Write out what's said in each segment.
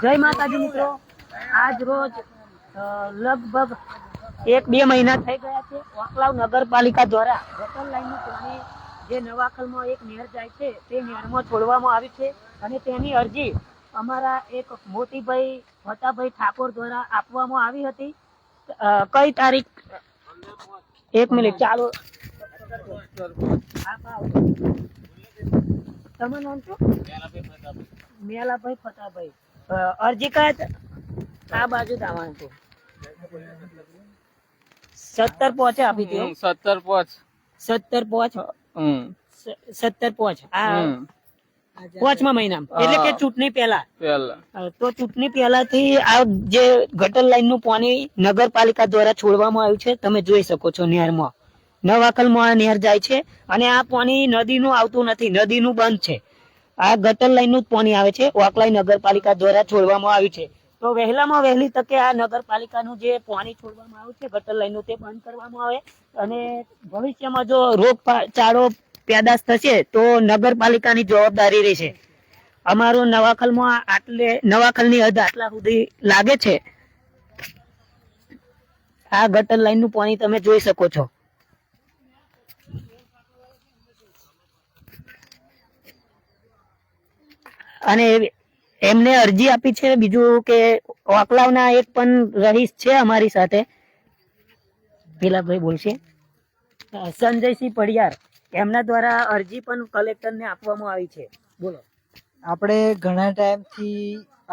જય માતાજી મિત્રો, આજ રોજ લગભગ 1-2 મહિના થઈ ગયા છે. વાંકલાવ નગરપાલિકા દ્વારા ગટર લાઈનનું પાણી જે નવાખલમાં એક નહેર જાય છે તે નહેરમાં છોડવામાં આવી છે અને તેની અરજી અમારા એક મોતીભાઈ ફતાભાઈ ઠાકોર દ્વારા આપવામાં આવી હતી. કઈ તારીખ? 1 મિનિટ ચાલો. તમારું નામ શું? મેલાભાઈ ફતાભાઈ. અરજી કયા આ બાજુ આવવાનું હતું? 17 આપી દો. 17 આ 5મા મહિનામાં, એટલે કે ચૂંટણી પહેલા. તો ચૂંટણી પહેલાથી આ જે ગટર લાઈન નું પાણી નગરપાલિકા દ્વારા છોડવામાં આવ્યું છે. તમે જોઈ શકો છો નહેરમાં, નવાખલમાં નહેર જાય છે અને આ પાણી નદીનું આવતું નથી, નદીનું બંધ છે. આ ગટર લાઈન નું જ પાણી આવે છે. વાંકલાઈ નગરપાલિકા દ્વારા છોડવામાં આવ્યું છે. તો વહેલામાં વહેલી તકે આ નગરપાલિકાનું જે પાણી છોડવામાં આવ્યું છે ગટર લાઈન નું, તે બંધ કરવામાં આવે અને ભવિષ્યમાં જો રોગચાળો પેદાશ થશે તો નગરપાલિકાની જવાબદારી રહેશે. અમારું નવાખલમાં નવાખલની હદ આટલા સુધી લાગે છે. આ ગટર લાઈન નું પાણી તમે જોઈ શકો છો. અને એમને અરજી આપી છે. બીજું કે વાંકલાવના એક પણ રહીશ છે અમારી સાથે, પેલા ભાઈ બોલશે, સંજયસિંહ પડિયાર, એમના દ્વારા અરજી પણ કલેક્ટરને આપવામાં આવી છે. બોલો. આપણે ઘણા ટાઈમથી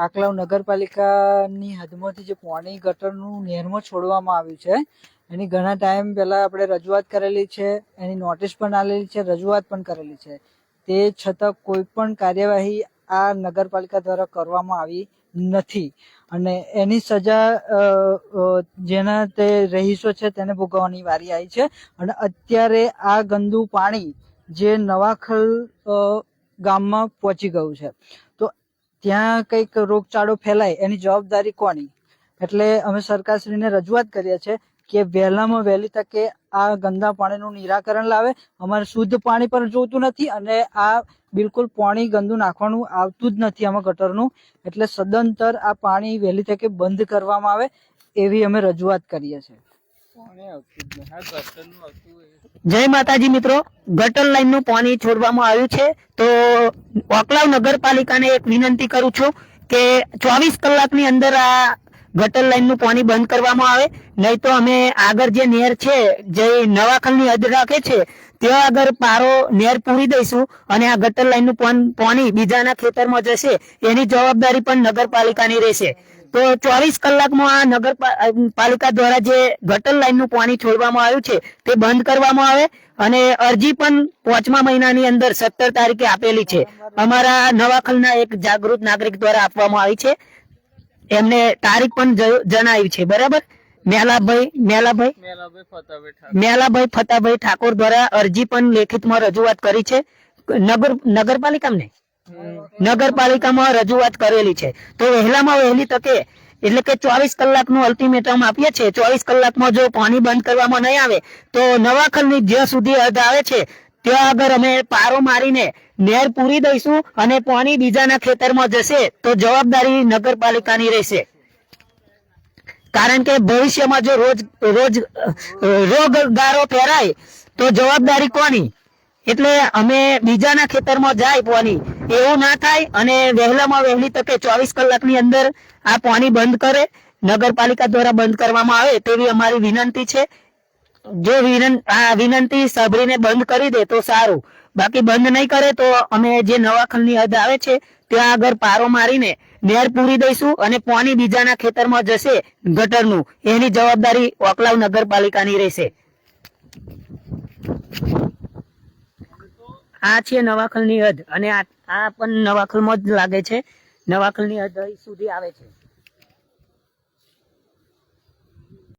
આકલાવ નગરપાલિકાની હદમાંથી જે પાણી ગટરનું નહેરમાં છોડવામાં આવ્યું છે એની ઘણા ટાઈમ પહેલા આપણે રજૂઆત કરેલી છે, એની નોટિસ પણ આલેલી છે, રજૂઆત પણ કરેલી છે. તે છતાં કોઈ પણ કાર્યવાહી આ નગરપાલિકા દ્વારા કરવામાં આવી નથી અને એની સજા જેના તે રહીશો છે તેને ભોગવવાની વારી આવી છે. અને અત્યારે આ ગંદુ પાણી જે નવાખલ ગામમાં પહોંચી ગયું છે, તો ત્યાં કંઈક રોગચાળો ફેલાય એની જવાબદારી કોની? એટલે અમે સરકારશ્રીને રજૂઆત કરીએ છીએ કે વહેલામાં વહેલી તકે આ ગંદા પાણીનું નિરાકરણ લાવે. અમારે શુદ્ધ પાણી પણ જોતું નથી અને આ બિલકુલ પાણી ગંદુ નાખવાનું આવતું જ નથી આમાં ગટરનું. એટલે સદંતર આ પાણી વહેલી તકે બંધ કરવામાં આવે એવી અમે રજૂઆત કરીએ છીએ. જય માતાજી મિત્રો, ગટર લાઈન નું પાણી છોડવામાં આવ્યું છે. તો વાંકલાવ નગરપાલિકાને એક વિનંતી કરું છું કે 24 કલાકની અંદર આ ગટર લાઈન નું પાણી બંધ કરવામાં આવે, નહીં તો અમે આગળ જે નહેર છે જે નવાખલની હદ રાખે છે ત્યાં આગળ પારો નહેર પૂરી દઈશું અને આ ગટર લાઈન નું પાણી બીજાના ખેતરમાં જશે એની જવાબદારી પણ નગરપાલિકાની રહેશે. તો 24 કલાકમાં આ નગરપાલિકા દ્વારા જે ગટર લાઈન નું પાણી છોડવામાં આવ્યું છે તે બંધ કરવામાં આવે અને અરજી પણ 5મા મહિનાની અંદર 17 તારીખે આપેલી છે. અમારા નવાખલના એક જાગૃત નાગરિક દ્વારા આપવામાં આવી છે. એમને તારીખ પણ જણાવી છે. બરાબર. મેલાભાઈ ફતાભાઈ ઠાકોર દ્વારા અરજી પણ લેખિતમાં રજૂઆત કરી છે. નગરપાલિકામાં રજૂઆત કરેલી છે. તો વહેલામાં વહેલી તકે, એટલે કે 24 કલાકનું અલ્ટિમેટમ આપીએ છીએ. 24 કલાકમાં જો પાણી બંધ કરવામાં નહીં આવે તો નવાખલની જ્યાં સુધી હદ આવે છે ત્યાં આગળ અમે પારો મારીને નહેર પૂરી દઈશું અને પાણી બીજાના ખેતરમાં જશે તો જવાબદારી નગરપાલિકાની રહેશે. કારણ કે ભવિષ્યમાં જો રોગગારો ફેરાય તો જવાબદારી કોની? એટલે અમે બીજાના ખેતરમાં જાય પાણી, એવું ના થાય અને વહેલામાં વહેલી તકે 24 કલાકની અંદર આ પાણી બંધ કરે, નગરપાલિકા દ્વારા બંધ કરવામાં આવે તેવી અમારી વિનંતી છે. જો આ વિનંતી સાંભળીને બંધ કરી દે તો સારું, બાકી બંધ નહીં કરે તો અમે જે નવાખલની હદ આવે છે ત્યાં આગળ પારો મારીને નહેર પૂરી દઈશું અને પાણી બીજાના ખેતરમાં જશે ગટરનું, એની જવાબદારી વાંકલાવ નગરપાલિકાની રહેશે. આ છે નવાખલની હદ અને આ પણ નવાખલમાં જ લાગે છે. નવાખલની હદ સુધી આવે છે.